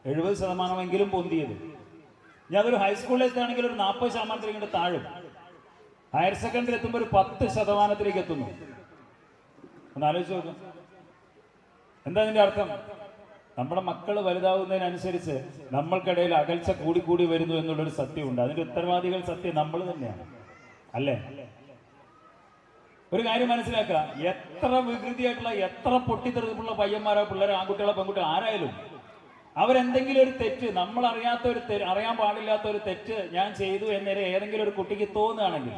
70% പൊന്തിയത്. ഞാൻ അതൊരു ഹൈസ്കൂളിലെത്താണെങ്കിൽ ഒരു 40% താഴും. ഹയർ സെക്കൻഡറി എത്തുമ്പോൾ ഒരു 10% എത്തുന്നു. ഒന്ന് ആലോചിച്ച് നോക്കും. എന്താ അതിന്റെ അർത്ഥം? നമ്മുടെ മക്കൾ വലുതാവുന്നതിനനുസരിച്ച് നമ്മൾക്കിടയിൽ അകൽച്ച കൂടിക്കൂടി വരുന്നു എന്നുള്ളൊരു സത്യമുണ്ട്. അതിന്റെ ഉത്തരവാദികൾ സത്യം നമ്മൾ തന്നെയാണ്, അല്ലേ? ഒരു കാര്യം മനസ്സിലാക്കുക, എത്ര വികൃതിയായിട്ടുള്ള എത്ര പൊട്ടിത്തെറിപ്പുള്ള പയ്യന്മാരോ പിള്ളേരോ ആൺകുട്ടികളോ പെൺകുട്ടികളോ ആരായാലും അവരെന്തെങ്കിലും ഒരു തെറ്റ്, നമ്മൾ അറിയാൻ പാടില്ലാത്ത ഒരു തെറ്റ് ഞാൻ ചെയ്തു എന്നേരെ ഏതെങ്കിലും ഒരു കുട്ടിക്ക് തോന്നുകയാണെങ്കിൽ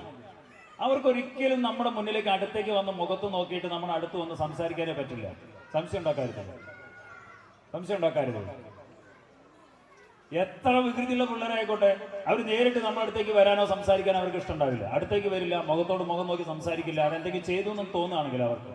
അവർക്കൊരിക്കലും നമ്മുടെ മുന്നിലേക്ക് അടുത്തേക്ക് വന്ന് മുഖത്ത് നോക്കിയിട്ട് നമ്മുടെ അടുത്ത് വന്ന് സംസാരിക്കാനേ പറ്റില്ല. സംശയം ഉണ്ടാക്കരുത്. എത്ര വികൃതിയുള്ള പിള്ളേരായിക്കോട്ടെ, അവർ നേരിട്ട് നമ്മുടെ അടുത്തേക്ക് വരാനോ സംസാരിക്കാനോ അവർക്ക് ഇഷ്ടമുണ്ടാവില്ല. അടുത്തേക്ക് വരില്ല, മുഖത്തോട് മുഖം നോക്കി സംസാരിക്കില്ല. അവരെന്തെങ്കിലും ചെയ്തു എന്ന് തോന്നുകയാണെങ്കിൽ അവർക്ക്.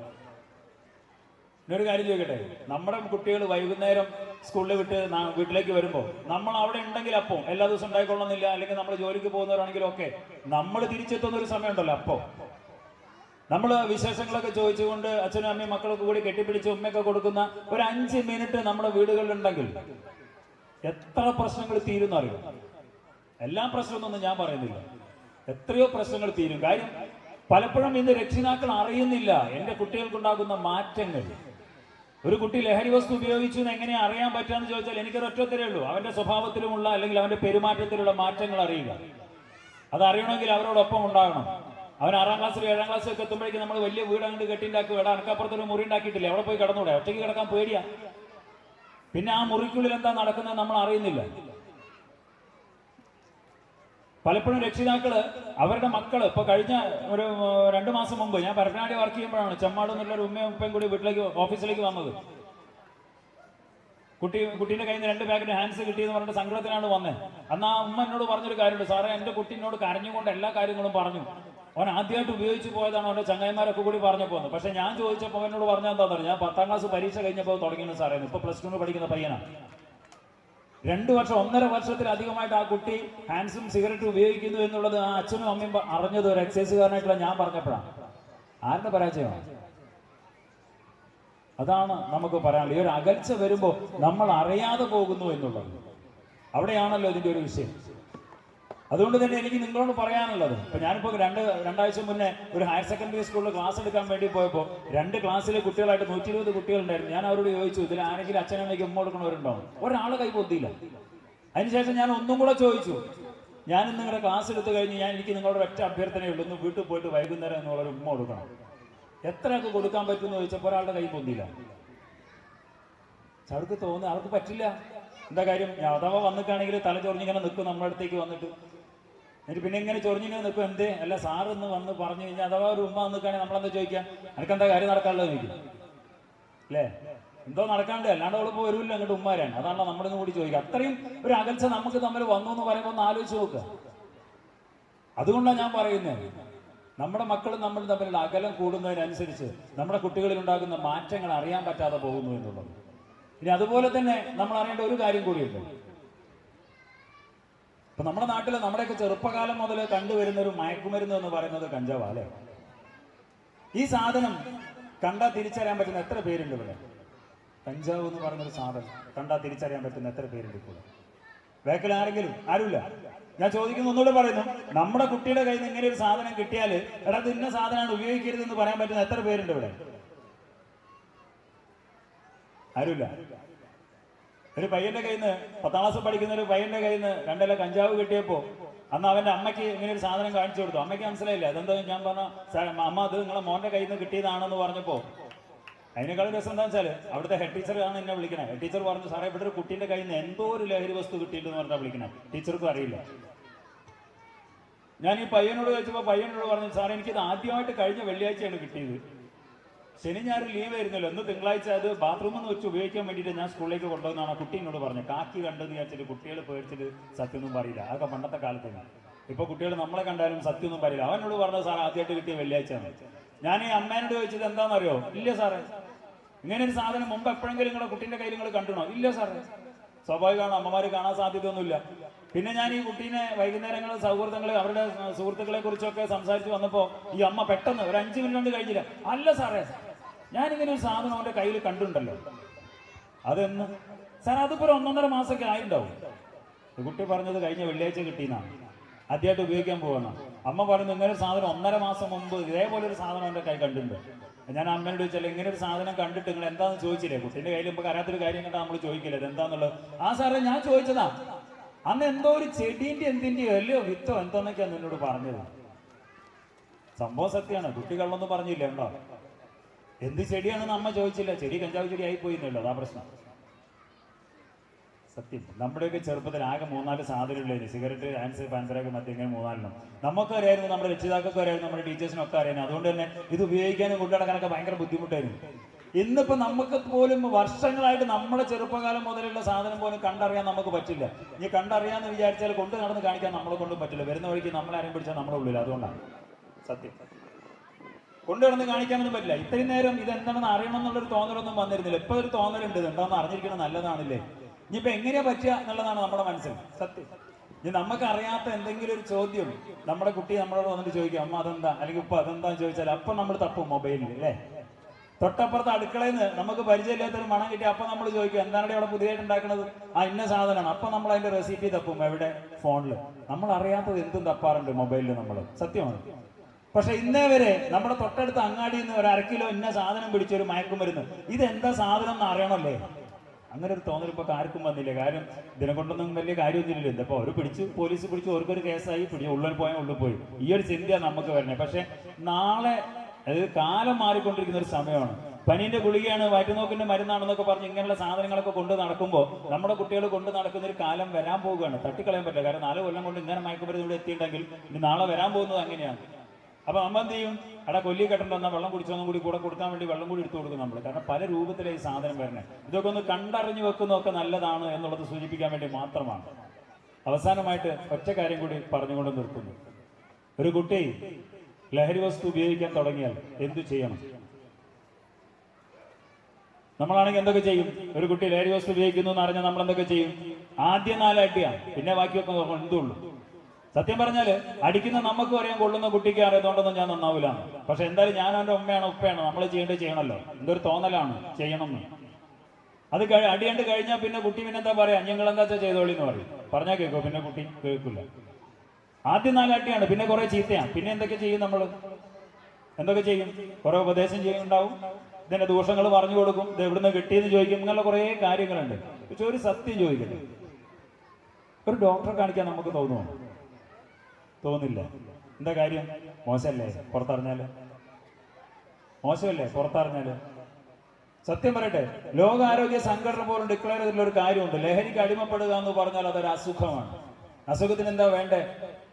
ഒരു കാര്യം ചോദിക്കട്ടെ, നമ്മുടെ കുട്ടികൾ വൈകുന്നേരം സ്കൂളിൽ വിട്ട് വീട്ടിലേക്ക് വരുമ്പോൾ നമ്മൾ അവിടെ ഉണ്ടെങ്കിൽ അപ്പോൾ എല്ലാ ദിവസവും ഉണ്ടായിക്കൊള്ളുന്നില്ല, അല്ലെങ്കിൽ നമ്മൾ ജോലിക്ക് പോകുന്നവരാണെങ്കിലും ഒക്കെ നമ്മൾ തിരിച്ചെത്തുന്ന ഒരു സമയമുണ്ടല്ലോ, അപ്പോൾ നമ്മൾ വിശേഷങ്ങളൊക്കെ ചോദിച്ചുകൊണ്ട് അച്ഛനും അമ്മയും മക്കളൊക്കെ കൂടി കെട്ടിപ്പിടിച്ച് ഉമ്മയൊക്കെ കൊടുക്കുന്ന ഒരു 5 മിനിറ്റ് നമ്മുടെ വീടുകളിലുണ്ടെങ്കിൽ എത്ര പ്രശ്നങ്ങൾ തീരുന്ന അറിയും. എല്ലാ പ്രശ്നമൊന്നും ഞാൻ പറയുന്നില്ല, എത്രയോ പ്രശ്നങ്ങൾ തീരും. കാര്യം പലപ്പോഴും ഇന്ന് രക്ഷിതാക്കൾ അറിയുന്നില്ല എൻ്റെ കുട്ടികൾക്കുണ്ടാകുന്ന മാറ്റങ്ങൾ. ഒരു കുട്ടി ലഹരി വസ്തു ഉപയോഗിച്ചു എന്ന് എങ്ങനെ അറിയാൻ പറ്റുമെന്ന് ചോദിച്ചാൽ എനിക്കൊരു ഒറ്റത്തരേ ഉള്ളൂ, അവന്റെ സ്വഭാവത്തിലുമുള്ള അല്ലെങ്കിൽ അവന്റെ പെരുമാറ്റത്തിലുള്ള മാറ്റങ്ങൾ അറിയുക. അതറിയണമെങ്കിൽ അവരോടൊപ്പം ഉണ്ടാകണം. അവൻ 6ാം ക്ലാസ്സിലും 7ാം ക്ലാസ്സിലൊക്കെ എത്തുമ്പോഴേക്കും നമ്മൾ വലിയ വീട് അങ്ങോട്ട് കെട്ടിണ്ടാക്കി ഇവിടെ അനക്കപ്പുറത്തൊരു മുറി ഉണ്ടാക്കിയിട്ടില്ല, അവിടെ പോയി കിടന്നൂടെ? ഒറ്റയ്ക്ക് കിടക്കാൻ പേടിയാ. പിന്നെ ആ മുറിക്കുള്ളിൽ എന്താ നടക്കുന്നത് നമ്മൾ അറിയുന്നില്ല. പലപ്പോഴും രക്ഷിതാക്കള് അവരുടെ മക്കള് ഇപ്പൊ കഴിഞ്ഞ ഒരു 2 മാസം മുമ്പ് ഞാൻ പരപ്പനാടി വർക്ക് ചെയ്യുമ്പോഴാണ് ചെമ്മാട് എന്നുള്ളൊരു ഉമ്മയും ഉപ്പയും കൂടി ഓഫീസിലേക്ക് വന്നത്. കുട്ടീന്റെ കയ്യിൽ നിന്ന് 2 പാക്കറ്റ് ഹാൻഡ്സ് കിട്ടിയെന്ന് പറഞ്ഞിട്ട് സങ്കടത്തിലാണ് വന്നത്. അന്ന് ആ ഉമ്മ എന്നോട് പറഞ്ഞൊരു കാര്യമുണ്ട്, സാറേ എൻ്റെ കുട്ടീനോട് കരഞ്ഞുകൊണ്ട് എല്ലാ കാര്യങ്ങളും പറഞ്ഞു. അവൻ ആദ്യമായിട്ട് ഉപയോഗിച്ച് പോയതാണ്, അവൻ്റെ ചങ്ങായിമാരൊക്കെ കൂടി പറഞ്ഞപ്പോൾ. പക്ഷെ ഞാൻ ചോദിച്ചപ്പോൾ അവനോട് പറഞ്ഞാൽ എന്താണെന്ന്, ഞാൻ 10ാം ക്ലാസ് പരീക്ഷ കഴിഞ്ഞപ്പോൾ തുടങ്ങിയെന്ന് സാറേ, ഇപ്പൊ +2 പഠിക്കുന്ന പയ്യനാണ്. 2 വർഷം 1.5 വർഷത്തിലധികമായിട്ട് ആ കുട്ടി ഹാൻഡ്സും സിഗരറ്റും ഉപയോഗിക്കുന്നു എന്നുള്ളത് ആ അച്ഛനും അമ്മയും അറിഞ്ഞത് ഒരു എക്സൈസുകാരനായിട്ടുള്ള ഞാൻ പറഞ്ഞപ്പോഴാണ്. ആരുടെ പരാജയമാണ്? അതാണ് നമുക്ക് പറയാനുള്ളത്. ഈ ഒരു അകൽച്ച വരുമ്പോൾ നമ്മൾ അറിയാതെ പോകുന്നു എന്നുള്ളത്, അവിടെയാണല്ലോ ഇതിന്റെ ഒരു വിഷയം. അതുകൊണ്ട് തന്നെ എനിക്ക് നിങ്ങളോട് പറയാനുള്ളത്, ഇപ്പൊ ഞാനിപ്പോ രണ്ടാഴ്ച മുന്നേ ഒരു ഹയർ സെക്കൻഡറി സ്കൂളിൽ ക്ലാസ് എടുക്കാൻ വേണ്ടി പോയപ്പോൾ 2 ക്ലാസ്സിലെ കുട്ടികളായിട്ട് 120 കുട്ടികളുണ്ടായിരുന്നു. ഞാൻ അവരോട് ചോദിച്ചു, ഇതിൽ ആരെങ്കിലും അച്ഛനമ്മയ്ക്ക് ഉമ്മ കൊടുക്കണവരുണ്ടോ? ഒരാള് കൈ പൊത്തിയില്ല. അതിനുശേഷം ഞാൻ ഒന്നും കൂടെ ചോദിച്ചു, ഞാനിന്ന് നിങ്ങളുടെ ക്ലാസ് എടുത്തു കഴിഞ്ഞ് എനിക്ക് നിങ്ങളുടെ ഒറ്റ അഭ്യർത്ഥനയുള്ളൂ, ഒന്ന് വീട്ടിൽ പോയിട്ട് വൈകുന്നേരം എന്നുള്ളൊരു ഉമ്മ കൊടുക്കണം. എത്രയൊക്കെ കൊടുക്കാൻ പറ്റുമെന്ന് ചോദിച്ചപ്പോൾ ഒരാളുടെ കൈ പൊന്തിയില്ല. അവർക്ക് തോന്നുന്നു അവർക്ക് പറ്റില്ല. എന്താ കാര്യം? അഥവാ വന്നിട്ടാണെങ്കിൽ തല ചൊറിഞ്ഞിങ്ങനെ നിൽക്കും നമ്മുടെ അടുത്തേക്ക് വന്നിട്ട്. എന്നിട്ട് പിന്നെ ഇങ്ങനെ ചൊറിഞ്ഞിങ്ങനെ നിൽക്കും. എന്തേ അല്ല സാറ് എന്ന് വന്ന് പറഞ്ഞു കഴിഞ്ഞാൽ അഥവാ ഒരു ഉമ്മ വന്നിട്ടാണെങ്കിൽ നമ്മളെന്താ ചോദിക്കുക? എനിക്കെന്താ കാര്യം നടക്കാനുള്ളത് ചോദിക്കും അല്ലേ? എന്തോ നടക്കാണ്ട്, അല്ലാണ്ട് അവളിപ്പോൾ വരില്ല അങ്ങോട്ട് ഉമ്മാരാണ്. അതാണല്ലോ നമ്മളിന്ന് കൂടി ചോദിക്കുക. അത്രയും ഒരു അകൽച്ച നമുക്ക് തമ്മിൽ വന്നു എന്ന് പറയുമ്പോൾ ഒന്ന് ആലോചിച്ച് നോക്കുക. അതുകൊണ്ടാണ് ഞാൻ പറയുന്നത്, നമ്മുടെ മക്കളും നമ്മളും തമ്മിലുള്ള അകലം കൂടുന്നതിനനുസരിച്ച് നമ്മുടെ കുട്ടികളിൽ ഉണ്ടാകുന്ന മാറ്റങ്ങൾ അറിയാൻ പറ്റാതെ പോകുന്നു എന്നുള്ളത്. ഇനി അതുപോലെ തന്നെ നമ്മൾ അറിയേണ്ട ഒരു കാര്യം കൂടിയുണ്ട്. ഇപ്പൊ നമ്മുടെ നാട്ടിൽ നമ്മുടെയൊക്കെ ചെറുപ്പകാലം മുതൽ കണ്ടുവരുന്ന ഒരു മയക്കുമരുന്ന് എന്ന് പറയുന്നത് കഞ്ചാവാ അല്ലേ? ഈ സാധനം കണ്ടാൽ തിരിച്ചറിയാൻ പറ്റുന്ന എത്ര പേരുണ്ട് ഇവിടെ? കഞ്ചാവ് എന്ന് പറയുന്നൊരു സാധനം കണ്ടാൽ തിരിച്ചറിയാൻ പറ്റുന്ന എത്ര പേരുണ്ട് ഇപ്പോൾ? വേക്കിൽ ആരെങ്കിലും? ആരുമില്ല. ഞാൻ ചോദിക്കുന്നു, ഒന്നുകൂടെ പറയുന്നു, നമ്മുടെ കുട്ടിയുടെ കയ്യിൽ നിന്ന് ഇങ്ങനെ ഒരു സാധനം കിട്ടിയാൽ എടാ ഇത് ഇന്ന സാധനമാണ് ഉപയോഗിക്കരുതെന്ന് പറയാൻ പറ്റുന്ന എത്ര പേരുണ്ട് ഇവിടെ? ആരുമില്ല. ഒരു പയ്യന്റെ കയ്യിൽ നിന്ന്, 10ാം ക്ലാസ് പഠിക്കുന്ന ഒരു പയ്യന്റെ കയ്യിൽ നിന്ന് 2 ഇല കഞ്ചാവ് കിട്ടിയപ്പോൾ അന്ന് അവന്റെ അമ്മയ്ക്ക് ഇങ്ങനെ ഒരു സാധനം കാണിച്ചു കൊടുത്തു. അമ്മയ്ക്ക് മനസ്സിലായില്ല. അതെന്താ? ഞാൻ പറഞ്ഞ അമ്മ അത് നിങ്ങളെ മോന്റെ കയ്യിൽ നിന്ന് കിട്ടിയതാണെന്ന് പറഞ്ഞപ്പോൾ അതിനേക്കാളും രസം എന്താണെന്ന് വെച്ചാൽ അവിടുത്തെ ഹെഡ് ടീച്ചറാണ് എന്നെ വിളിക്കണേ. ഹെഡ് ടീച്ചർ പറഞ്ഞു, സാറേ ഇവിടെ ഒരു കുട്ടീൻ്റെ കയ്യിൽ നിന്ന് എന്തോ ഒരു ലഹരി വസ്തു കിട്ടിയിട്ടെന്ന് പറഞ്ഞാൽ വിളിക്കണേ. ടീച്ചർക്കും അറിയില്ല. ഞാൻ ഈ പയ്യനോട് ചോദിച്ചപ്പോൾ പയ്യനോട് പറഞ്ഞു, സാറേ എനിക്കിത് ആദ്യമായിട്ട് കഴിഞ്ഞ വെള്ളിയാഴ്ചയാണ് കിട്ടിയത്. ശനി ഞായർ ലീവ് ആയിരുന്നല്ലോ, ഇന്ന് തിങ്കളാഴ്ച അത് ബാത്റൂമിൽ നിന്ന് വെച്ച് ഉപയോഗിക്കാൻ വേണ്ടിയിട്ട് ഞാൻ സ്കൂളിലേക്ക് കൊണ്ടുവന്നാണ് കുട്ടി എന്നോട് പറഞ്ഞു. കാക്കി കണ്ടെന്ന് വിചാരിച്ചിട്ട് കുട്ടികൾ പേടിച്ചിട്ട് സത്യമൊന്നും പറയില്ല. അതൊക്കെ പണ്ടത്തെ കാലത്താണ്. ഇപ്പോൾ കുട്ടികൾ നമ്മളെ കണ്ടാലും സത്യമൊന്നും പറയില്ല. അവനോട് പറഞ്ഞത് സാർ ആദ്യമായിട്ട് കിട്ടിയ വെള്ളിയാഴ്ചയാണ്. ഞാൻ ഈ അമ്മേനോട് ചോദിച്ചത് എന്താണെന്നറിയോ? ഇല്ല സാറേ, ഇങ്ങനെ ഒരു സാധനം മുമ്പ് എപ്പോഴെങ്കിലും നിങ്ങളുടെ കുട്ടീൻ്റെ കയ്യിൽ നിങ്ങൾ കണ്ടിണോ? ഇല്ല സാറേ. സ്വാഭാവികമാണ്, അമ്മമാർ കാണാൻ സാധ്യതയൊന്നുമില്ല. പിന്നെ ഞാൻ ഈ കുട്ടീനെ വൈകുന്നേരങ്ങൾ സൗഹൃദങ്ങളെ അവരുടെ സുഹൃത്തുക്കളെ കുറിച്ചൊക്കെ സംസാരിച്ച് വന്നപ്പോൾ ഈ അമ്മ പെട്ടെന്ന് ഒരു 5 മിനിറ്റ് കൊണ്ട് കഴിഞ്ഞില്ല, അല്ല സാറേ ഞാനിങ്ങനെ ഒരു സാധനം അവൻ്റെ കയ്യിൽ കണ്ടിട്ടുണ്ടല്ലോ. അതെന്ന് സാർ? അതിപ്പോൾ ഒരു 1.5 മാസമൊക്കെ ആയിട്ടുണ്ടാവും. കുട്ടി പറഞ്ഞത് കഴിഞ്ഞ വെള്ളിയാഴ്ച കിട്ടിയെന്നാണ്, ആദ്യമായിട്ട് ഉപയോഗിക്കാൻ പോവാണ്. അമ്മ പറയുന്നത് ഇങ്ങനെ ഒരു സാധനം 1.5 മാസം മുമ്പ് ഇതേപോലെ ഒരു സാധനം എൻ്റെ കൈ കണ്ടിട്ടുണ്ട്. ഞാൻ അമ്മയോട് ചോദിച്ചാൽ ഇങ്ങനെ ഒരു സാധനം കണ്ടിട്ട് നിങ്ങൾ എന്താണെന്ന് ചോദിച്ചില്ലേ? കുട്ടീൻ്റെ കയ്യിൽ ഇപ്പോൾ അറിയാത്തൊരു കാര്യം കണ്ടാൽ നമ്മൾ ചോദിക്കില്ല ഇത് എന്താണെന്നുള്ളത്. ആ സാറേ ഞാൻ ചോദിച്ചതാ, അന്ന് എന്തോ ഒരു ചെടീൻ്റെ എന്തിൻ്റെയോ അല്ലയോ വിത്തോ എന്തോന്നൊക്കെയാണ് എന്നോട് പറഞ്ഞത്. സംഭവം സത്യമാണ്, കുട്ടി കള്ളൊന്നും പറഞ്ഞില്ല. ഉണ്ടോ? എന്ത് ചെടിയാണെന്ന് അമ്മ ചോദിച്ചില്ല. ചെടി കഞ്ചാവ് ചെടി ആയിപ്പോയിന്നല്ലോ, അതാ പ്രശ്നം. സത്യം. നമ്മുടെയൊക്കെ ചെറുപ്പത്തിൽ ആകെ 3-4 സാധനമുള്ളൂ. സിഗരറ്റ്, ആൻസ്, പാൻസറൊക്കെ മറ്റേ ഇങ്ങനെ 3-4. നമുക്ക് അറിയായിരുന്നു, നമ്മുടെ രക്ഷിതാക്കൾക്ക് അറിയായിരുന്നു, നമ്മുടെ ടീച്ചേഴ്സിനൊക്കെ അറിയായിരുന്നു. അതുകൊണ്ട് തന്നെ ഇത് ഉപയോഗിക്കാനും കൊണ്ടുനടക്കാനൊക്കെ ഭയങ്കര ബുദ്ധിമുട്ടായിരുന്നു. ഇന്നിപ്പോൾ നമുക്ക് പോലും വർഷങ്ങളായിട്ട് നമ്മുടെ ചെറുപ്പകാലം മുതലുള്ള സാധനം പോലും കണ്ടറിയാൻ നമുക്ക് പറ്റില്ല. ഇനി കണ്ടറിയാമെന്ന് വിചാരിച്ചാൽ കൊണ്ട് നടന്ന് കാണിക്കാൻ നമ്മളെ കൊണ്ടും പറ്റില്ല. വരുന്ന വഴിക്ക് നമ്മളാരെയും പിടിച്ചാൽ നമ്മുടെ ഉള്ളിൽ. അതുകൊണ്ടാണ് സത്യം. കൊണ്ടു നടന്ന് കാണിക്കാനൊന്നും പറ്റില്ല. ഇത്രയും നേരം ഇതെന്താണെന്ന് അറിയണം എന്നുള്ളൊരു തോന്നലൊന്നും വന്നിരുന്നില്ല. ഇപ്പോൾ ഒരു തോന്നലുണ്ട്, എന്താണെന്ന് അറിഞ്ഞിരിക്കണം, നല്ലതാണില്ലേ. ഇനിയിപ്പോൾ എങ്ങനെയാ പറ്റുക എന്നുള്ളതാണ് നമ്മുടെ മനസ്സിൽ. സത്യം. ഇനി നമുക്ക് അറിയാത്ത എന്തെങ്കിലും ഒരു ചോദ്യം നമ്മുടെ കുട്ടി നമ്മളോട് വന്നിട്ട് ചോദിക്കും, അമ്മ അതെന്താ, അല്ലെങ്കിൽ ഇപ്പം അതെന്താന്ന് ചോദിച്ചാൽ അപ്പം നമ്മൾ തപ്പും മൊബൈലിൽ അല്ലേ. തൊട്ടപ്പുറത്ത് അടുക്കളയിൽ നിന്ന് നമുക്ക് പരിചയമില്ലാത്തൊരു മണം കിട്ടി, അപ്പം നമ്മൾ ചോദിക്കും എന്താണ് അവിടെ പുതിയതായിട്ട് ഉണ്ടാക്കുന്നത്? ആ ഇന്ന സാധനമാണ്. അപ്പം നമ്മൾ അതിൻ്റെ റെസിപ്പി തപ്പും. എവിടെ? ഫോണിൽ. നമ്മൾ അറിയാത്തത് എന്തും തപ്പാറുണ്ട് മൊബൈലിൽ നമ്മൾ. സത്യമാണ്. പക്ഷെ ഇന്നേ വരെ നമ്മുടെ തൊട്ടടുത്ത അങ്ങാടിയിൽ നിന്ന് ഒരു 1/2 കിലോ ഇന്ന സാധനം പിടിച്ചൊരു മയക്കുമരുന്ന്, ഇതെന്താ സാധനം എന്ന് അറിയണമല്ലേ? അങ്ങനെ ഒരു തോന്നൽ ഇപ്പോൾ ആർക്കും വന്നില്ല. കാര്യം ഇതിനെ കൊണ്ടൊന്നും വലിയ കാര്യമൊന്നുമില്ലല്ലോ. എന്താ ഒരു പിടിച്ചു, പോലീസ് പിടിച്ചു, ഓർക്കൊരു കേസായി, ഉള്ളിൽ പോയാൽ ഉള്ളിൽ പോയി. ഈ ഒരു ചിന്തയാണ് നമുക്ക് വരുന്നത്. പക്ഷെ നാളെ, അതായത് കാലം മാറിക്കൊണ്ടിരിക്കുന്ന ഒരു സമയമാണ്. പനീൻ്റെ ഗുളികയാണ്, വയറ്റുനോക്കിൻ്റെ മരുന്നാണെന്നൊക്കെ പറഞ്ഞ് ഇങ്ങനെയുള്ള സാധനങ്ങളൊക്കെ കൊണ്ട് നടക്കുമ്പോൾ നമ്മുടെ കുട്ടികൾ കൊണ്ട് നടക്കുന്ന ഒരു കാലം വരാൻ പോവുകയാണ്. തട്ടിക്കളയാൻ പറ്റില്ല. കാരണം 4 കൊല്ലം കൊണ്ട് ഇങ്ങനെ മയക്കുമരുന്ന് ഇവിടെ എത്തിയിട്ടുണ്ടെങ്കിൽ ഇനി നാളെ വരാൻ പോകുന്നത് അങ്ങനെയാണ്. അപ്പോൾ നമ്മൾ എന്ത് ചെയ്യും? അവിടെ കൊല്ലി കെട്ടണ്ടോ, എന്നാൽ വെള്ളം കുടിച്ചൊന്നും കൂടി കൂടെ കൊടുക്കാൻ വേണ്ടി വെള്ളം കൂടി എടുത്തു കൊടുക്കും നമ്മൾ. കാരണം പല രൂപത്തിലാണ് ഈ സാധനം വരുന്നത്. ഇതൊക്കെ ഒന്ന് കണ്ടറിഞ്ഞു വെക്കുന്നതൊക്കെ നല്ലതാണ് എന്നുള്ളത് സൂചിപ്പിക്കാൻ വേണ്ടി മാത്രമാണ്. അവസാനമായിട്ട് ഒറ്റ കാര്യം കൂടി പറഞ്ഞുകൊണ്ട് നിർത്തുന്നു. ഒരു കുട്ടി ലഹരി വസ്തു ഉപയോഗിക്കാൻ തുടങ്ങിയാൽ എന്തു ചെയ്യണം? നമ്മളാണെങ്കിൽ എന്തൊക്കെ ചെയ്യും? ഒരു കുട്ടി ലഹരി വസ്തു ഉപയോഗിക്കുന്നു എന്ന് അറിഞ്ഞാൽ നമ്മൾ എന്തൊക്കെ ചെയ്യും? ആദ്യം 4 അടിയാണ്, പിന്നെ ബാക്കിയൊക്കെ എന്തുള്ളൂ. സത്യം പറഞ്ഞാൽ അടിക്കുന്ന നമുക്ക് അറിയാൻ, കൊള്ളുന്ന കുട്ടിക്ക് അറിയാത്തതുകൊണ്ടൊന്നും ഞാൻ നന്നാവില്ല. പക്ഷെ എന്തായാലും ഞാൻ അവൻ്റെ ഉമ്മയാണ് ഉപ്പയാണ്, നമ്മൾ ചെയ്യേണ്ടത് ചെയ്യണമല്ലോ. എന്തൊരു തോന്നലാണ് ചെയ്യണമെന്ന്. അത് അടിയണ്ട് കഴിഞ്ഞാൽ പിന്നെ കുട്ടി പിന്നെ എന്താ പറയാ, ഞങ്ങൾ എന്താ ചെയ്തോളി എന്ന് പറയും. പറഞ്ഞാൽ കേൾക്കോ? പിന്നെ കുട്ടി കേൾക്കില്ല. ആദ്യം 4 അടിയാണ്, പിന്നെ കുറെ ചീത്തയാണ്. പിന്നെ എന്തൊക്കെ ചെയ്യും നമ്മൾ? എന്തൊക്കെ ചെയ്യും? കുറെ ഉപദേശം ചെയ്യുന്നുണ്ടാവും, ഇതിന്റെ ദൂഷങ്ങൾ പറഞ്ഞു കൊടുക്കും, ഇത് എവിടുന്ന് കിട്ടിയെന്ന് ചോദിക്കും. ഇങ്ങനെയുള്ള കുറേ കാര്യങ്ങളുണ്ട്. പക്ഷെ ഒരു സത്യം ചോദിക്കട്ടെ, ഒരു ഡോക്ടറെ കാണിക്കാൻ നമുക്ക് തോന്നുമോ? തോന്നില്ല. എന്താ കാര്യം? മോശമല്ലേ പുറത്തറിഞ്ഞാല്? മോശമല്ലേ പുറത്തറിഞ്ഞാല്? സത്യം പറയട്ടെ, ലോകാരോഗ്യ സംഘടന പോലും ഡിക്ലെയർ ചെയ്തിട്ടുള്ള ഒരു കാര്യമുണ്ട്. ലഹരിക്ക് അടിമപ്പെടുക എന്ന് പറഞ്ഞാൽ അതൊരു അസുഖമാണ്. അസുഖത്തിന് എന്താ വേണ്ടേ?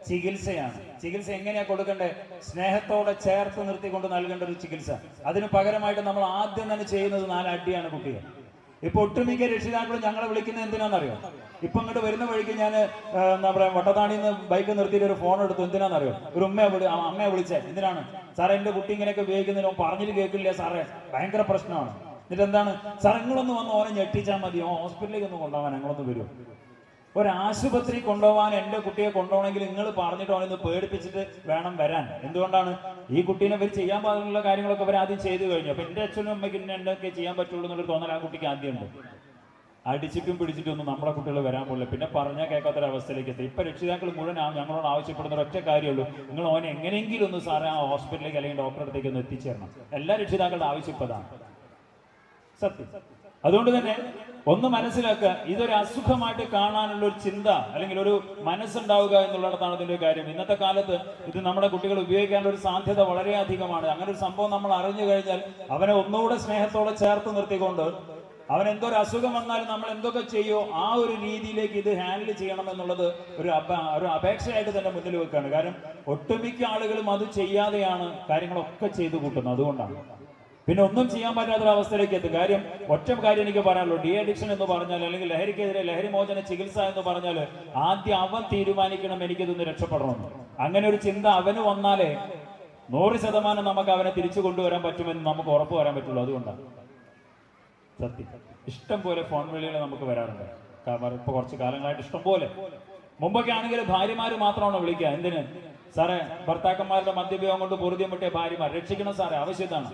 ചികിത്സയാണ്. ചികിത്സ എങ്ങനെയാ കൊടുക്കണ്ടേ? സ്നേഹത്തോടെ ചേർത്ത് നിർത്തിക്കൊണ്ട് നൽകേണ്ട ഒരു ചികിത്സ. അതിന് പകരമായിട്ട് നമ്മൾ ആദ്യം തന്നെ ചെയ്യുന്നത് 4 അടിയാണ് കുട്ടിയെ. ഇപ്പൊ ഒട്ടുമിക്ക രക്ഷിതാക്കളും ഞങ്ങളെ വിളിക്കുന്നത് എന്തിനാണെന്നറിയോ? ഇപ്പൊ ഇങ്ങോട്ട് വരുന്ന വഴിക്ക് ഞാൻ നമ്മുടെ വട്ടത്താണിന്ന് ബൈക്ക് നിർത്തിയിട്ട് ഒരു ഫോൺ എടുത്തു. എന്തിനാണെന്നറിയോ? ഒരു അമ്മയെ വിളിച്ചേ. എന്തിനാണ് സാറേ? എന്റെ കുട്ടി ഇങ്ങനെയൊക്കെ ഉപയോഗിക്കുന്നതിനോ പറഞ്ഞിട്ട് കേൾക്കില്ല സാറേ, ഭയങ്കര പ്രശ്നമാണ്. എന്നിട്ട് എന്താണ് സാർ, നിങ്ങളൊന്ന് വന്ന് ഓനെ ഞെട്ടിച്ചാൽ മതിയോ? ഹോസ്പിറ്റലിലേക്ക് ഒന്ന് കൊണ്ടുപോകാൻ ഞങ്ങളൊന്ന് വരും. ഒരാശുപത്രി കൊണ്ടുപോകാൻ എൻ്റെ കുട്ടിയെ കൊണ്ടുപോകണമെങ്കിൽ നിങ്ങൾ പറഞ്ഞിട്ട് അവനൊന്ന് പേടിപ്പിച്ചിട്ട് വേണം വരാൻ. എന്തുകൊണ്ടാണ്? ഈ കുട്ടീനെ ഇവർ ചെയ്യാൻ പാടുള്ള കാര്യങ്ങളൊക്കെ അവർ ആദ്യം ചെയ്തു കഴിഞ്ഞു. അപ്പൊ എൻ്റെ അച്ഛനും അമ്മയ്ക്ക് ഇന്നെ എന്തൊക്കെ ചെയ്യാൻ പറ്റുള്ളൂ എന്നുള്ളൊരു തോന്നൽ ആ കുട്ടിക്ക് ആദ്യമുണ്ട്. അടിച്ചിട്ടും പിടിച്ചിട്ടും ഒന്നും നമ്മളെ കുട്ടികൾ വരാൻ പോകില്ല. പിന്നെ പറഞ്ഞാൽ കേൾക്കാത്തൊരവസ്ഥയിലേക്ക് എത്തി. ഇപ്പൊ രക്ഷിതാക്കൾ മുഴുവൻ ഞങ്ങളോട് ആവശ്യപ്പെടുന്ന ഒരൊറ്റ കാര്യമുള്ളൂ, നിങ്ങൾ ഓനെ എങ്ങനെയെങ്കിലും ഒന്ന് സാറേ ആ ഹോസ്പിറ്റലിലേക്ക് അല്ലെങ്കിൽ ഡോക്ടറെ അടുത്തേക്ക് ഒന്ന് എത്തിച്ചേരണം. എല്ലാ രക്ഷിതാക്കളുടെ ആവശ്യപ്പതാണ് സത്യം. അതുകൊണ്ട് തന്നെ ഒന്ന് മനസ്സിലാക്കുക, ഇതൊരു അസുഖമായിട്ട് കാണാനുള്ള ഒരു ചിന്ത അല്ലെങ്കിൽ ഒരു മനസ്സുണ്ടാവുക എന്നുള്ളിടത്താണ് ഇതിന്റെ കാര്യം. ഇന്നത്തെ കാലത്ത് ഇത് നമ്മുടെ കുട്ടികൾ ഉപയോഗിക്കാനുള്ള ഒരു സാധ്യത വളരെ അധികമാണ്. അങ്ങനെ ഒരു സംഭവം നമ്മൾ അറിഞ്ഞു കഴിഞ്ഞാൽ അവനെ ഒന്നുകൂടെ സ്നേഹത്തോടെ ചേർത്ത് നിർത്തിക്കൊണ്ട് അവൻ എന്തൊരു അസുഖം വന്നാലും നമ്മൾ എന്തൊക്കെ ചെയ്യോ ആ ഒരു രീതിയിലേക്ക് ഇത് ഹാൻഡിൽ ചെയ്യണം എന്നുള്ളത് ഒരു അപേക്ഷയായിട്ട് തന്നെ മുന്നിൽ വെക്കുകയാണ്. കാരണം ഒട്ടുമിക്ക ആളുകളും അത് ചെയ്യാതെയാണ് കാര്യങ്ങളൊക്കെ ചെയ്തു കൂട്ടുന്നത്. അതുകൊണ്ടാണ് പിന്നെ ഒന്നും ചെയ്യാൻ പറ്റാത്തൊരവസ്ഥയിലേക്ക് എത്തും. കാര്യം ഒറ്റ കാര്യം എനിക്ക് പറയാനുള്ളൂ, ഡി അഡിക്ഷൻ എന്ന് പറഞ്ഞാൽ അല്ലെങ്കിൽ ലഹരിക്കെതിരെ ലഹരി മോചന ചികിത്സ എന്ന് പറഞ്ഞാൽ ആദ്യം അവൻ തീരുമാനിക്കണം എനിക്കിതൊന്ന് രക്ഷപ്പെടണമെന്ന്. അങ്ങനെ ഒരു ചിന്ത അവന് വന്നാലേ 100% നമുക്ക് അവനെ തിരിച്ചു കൊണ്ടുവരാൻ പറ്റുമെന്ന് നമുക്ക് ഉറപ്പ് വരാൻ പറ്റുള്ളൂ. അതുകൊണ്ടാണ് സത്യം. ഇഷ്ടം പോലെ ഫോൺ വിളികൾ നമുക്ക് വരാറുണ്ട്. ഇപ്പൊ കുറച്ച് കാലങ്ങളായിട്ട് ഇഷ്ടം പോലെ. മുമ്പൊക്കെ ആണെങ്കിൽ ഭാര്യമാര് മാത്രമാണ് വിളിക്കുക. എന്തിന് സാറേ? ഭർത്താക്കന്മാരുടെ മദ്യപയോഗം കൊണ്ട് പൊറുതിയം മുട്ടിയ ഭാര്യമാർ രക്ഷിക്കണം സാറേ, ആവശ്യത്താണ്.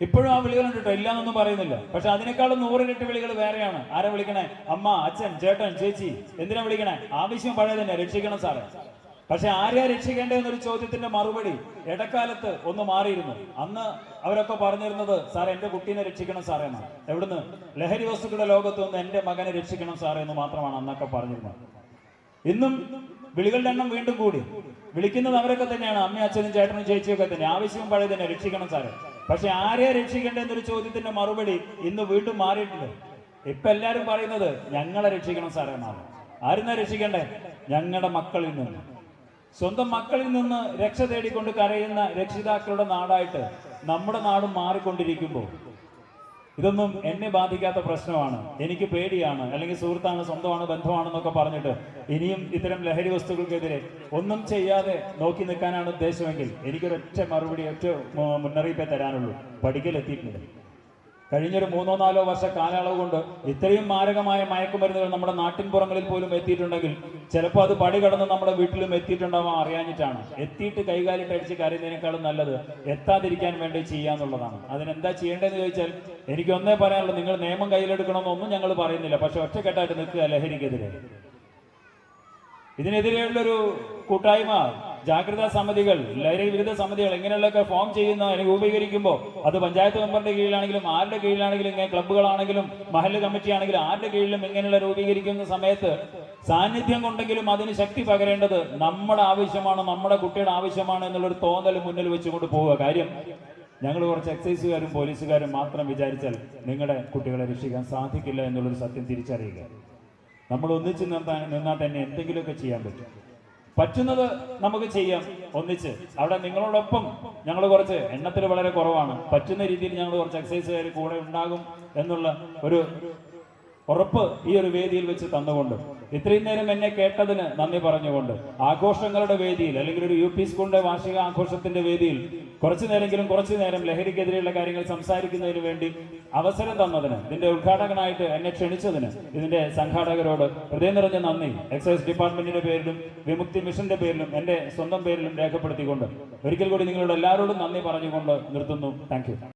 ഇപ്പോഴും ആ വിളികളുണ്ട് കേട്ടോ, ഇല്ലാന്നൊന്നും പറയുന്നില്ല. പക്ഷെ അതിനേക്കാളും 100 ഇരട്ടി വിളികൾ വേറെയാണ്. ആരെ വിളിക്കണേ? അമ്മ, അച്ഛൻ, ചേട്ടൻ, ചേച്ചി. എന്തിനാ വിളിക്കണേ? ആവശ്യം പഴയ തന്നെ, രക്ഷിക്കണം സാറേ. പക്ഷെ ആരെയാ രക്ഷിക്കേണ്ടതെന്നൊരു ചോദ്യത്തിന്റെ മറുപടി ഇടക്കാലത്ത് ഒന്ന് മാറിയിരുന്നു. അന്ന് അവരൊക്കെ പറഞ്ഞിരുന്നത് സാറേ എന്റെ കുട്ടീനെ രക്ഷിക്കണം സാറേ എന്നാണ്. എവിടുന്ന്? ലഹരി വസ്തുക്കളുടെ ലോകത്ത് നിന്ന് എന്റെ മകനെ രക്ഷിക്കണം സാറേ എന്ന് മാത്രമാണ് അന്നൊക്കെ പറഞ്ഞിരുന്നത്. ഇന്നും വിളികളുടെ എണ്ണം വീണ്ടും കൂടി. വിളിക്കുന്നത് അവരൊക്കെ തന്നെയാണ്, അമ്മയും അച്ഛനും ചേട്ടനും ചേച്ചിയൊക്കെ തന്നെ. ആവശ്യവും പഴയ തന്നെ, രക്ഷിക്കണം സാറേ. പക്ഷെ ആരെയാ രക്ഷിക്കേണ്ടതെന്നൊരു ചോദ്യത്തിന്റെ മറുപടി ഇന്ന് വീണ്ടും മാറിയിട്ടുണ്ട്. ഇപ്പൊ എല്ലാരും പറയുന്നത് ഞങ്ങളെ രക്ഷിക്കണം സാറേ എന്നാണ്. ആരെന്നാ രക്ഷിക്കണ്ടേ? ഞങ്ങളുടെ മക്കളിൽ നിന്ന്, സ്വന്തം മക്കളിൽ നിന്ന് രക്ഷ തേടിക്കൊണ്ട് കരയുന്ന രക്ഷിതാക്കളുടെ നാടായിട്ട് നമ്മുടെ നാടും മാറിക്കൊണ്ടിരിക്കുമ്പോൾ ഇതൊന്നും എന്നെ ബാധിക്കാത്ത പ്രശ്നമാണ്, എനിക്ക് പേടിയാണ്, അല്ലെങ്കിൽ സുഹൃത്താണ്, സ്വന്തമാണ്, ബന്ധമാണെന്നൊക്കെ പറഞ്ഞിട്ട് ഇനിയും ഇത്തരം ലഹരി വസ്തുക്കൾക്കെതിരെ ഒന്നും ചെയ്യാതെ നോക്കി നിൽക്കാനാണ് ഉദ്ദേശമെങ്കിൽ എനിക്കൊരൊറ്റ മറുപടി, ഒറ്റ മുന്നറിയിപ്പേ തരാനുള്ളൂ. പഠിക്കലെത്തിയിട്ടുണ്ട്. കഴിഞ്ഞൊരു 3-4 വർഷ കാലയളവ് കൊണ്ട് ഇത്രയും മാരകമായ മയക്കുമരുന്നുകൾ നമ്മുടെ നാട്ടിൻപുറങ്ങളിൽ പോലും എത്തിയിട്ടുണ്ടെങ്കിൽ ചിലപ്പോൾ അത് പടി കടന്ന് നമ്മുടെ വീട്ടിലും എത്തിയിട്ടുണ്ടാവാൻ അറിയാഞ്ഞിട്ടാണ്. എത്തിയിട്ട് കൈകാലിട്ട് അടിച്ച് കരയുന്നതിനേക്കാളും നല്ലത് എത്താതിരിക്കാൻ വേണ്ടി ചെയ്യാന്നുള്ളതാണ്. അതിനെന്താ ചെയ്യേണ്ടതെന്ന് ചോദിച്ചാൽ എനിക്കൊന്നേ പറയാനുള്ളൂ, നിങ്ങൾ നിയമം കയ്യിലെടുക്കണമെന്നൊന്നും ഞങ്ങൾ പറയുന്നില്ല. പക്ഷെ ഒറ്റക്കെട്ടായിട്ട് നിൽക്കുക ലഹരിക്കെതിരെ. ഇതിനെതിരെയുള്ളൊരു കൂട്ടായ്മ, ജാഗ്രതാ സമിതികൾ, ലഹരി വിരുദ്ധ സമിതികൾ ഇങ്ങനെയുള്ളൊക്കെ ഫോം ചെയ്യുന്ന രൂപീകരിക്കുമ്പോൾ അത് പഞ്ചായത്ത് മെമ്പറിന്റെ കീഴിലാണെങ്കിലും ആരുടെ കീഴിലാണെങ്കിലും, ഇങ്ങനെ ക്ലബ്ബുകളാണെങ്കിലും മഹല്ല് കമ്മിറ്റി ആണെങ്കിലും ആരുടെ കീഴിലും ഇങ്ങനെയുള്ള രൂപീകരിക്കുന്ന സമയത്ത് സാന്നിധ്യം കൊണ്ടെങ്കിലും അതിന് ശക്തി പകരേണ്ടത് നമ്മുടെ ആവശ്യമാണ്, നമ്മുടെ കുട്ടിയുടെ ആവശ്യമാണ് എന്നുള്ളൊരു തോന്നൽ മുന്നിൽ വെച്ചുകൊണ്ട് പോവുക. കാര്യം ഞങ്ങൾ കുറച്ച് എക്സൈസുകാരും പോലീസുകാരും മാത്രം വിചാരിച്ചാൽ നിങ്ങളുടെ കുട്ടികളെ രക്ഷിക്കാൻ സാധിക്കില്ല എന്നുള്ളൊരു സത്യം തിരിച്ചറിയുക. നമ്മൾ ഒന്നിച്ച് നിന്നാൽ തന്നെ എന്തെങ്കിലുമൊക്കെ ചെയ്യാൻ പറ്റും. പറ്റുന്നത് നമുക്ക് ചെയ്യാം ഒന്നിച്ച്. അവിടെ നിങ്ങളോടൊപ്പം ഞങ്ങൾ കുറച്ച് എണ്ണത്തിൽ വളരെ കുറവാണ്, പറ്റുന്ന രീതിയിൽ ഞങ്ങൾ കുറച്ച് എക്സസൈസുകാർ കൂടെ ഉണ്ടാകും എന്നുള്ള ഒരു ഉറപ്പ് ഈ ഒരു വേദിയിൽ വെച്ച് തന്നുകൊണ്ട് ഇത്രയും നേരം എന്നെ കേട്ടതിന് നന്ദി പറഞ്ഞുകൊണ്ട് ആഘോഷങ്ങളുടെ വേദിയിൽ അല്ലെങ്കിൽ ഒരു UP സ്കൂളിന്റെ വാർഷിക ആഘോഷത്തിന്റെ വേദിയിൽ കുറച്ചു നേരം ലഹരിക്കെതിരെയുള്ള കാര്യങ്ങൾ സംസാരിക്കുന്നതിന് വേണ്ടി അവസരം തന്നതിന്, ഇതിന്റെ ഉദ്ഘാടകനായിട്ട് എന്നെ ക്ഷണിച്ചതിന് ഇതിന്റെ സംഘാടകരോട് ഹൃദയം നിറഞ്ഞ നന്ദി എക്സൈസ് ഡിപ്പാർട്ട്മെന്റിന്റെ പേരിലും വിമുക്തി മിഷന്റെ പേരിലും എന്റെ സ്വന്തം പേരിലും രേഖപ്പെടുത്തിക്കൊണ്ട് ഒരിക്കൽ കൂടി നിങ്ങളോട് എല്ലാവരോടും നന്ദി പറഞ്ഞുകൊണ്ട് നിർത്തുന്നു. Thank you.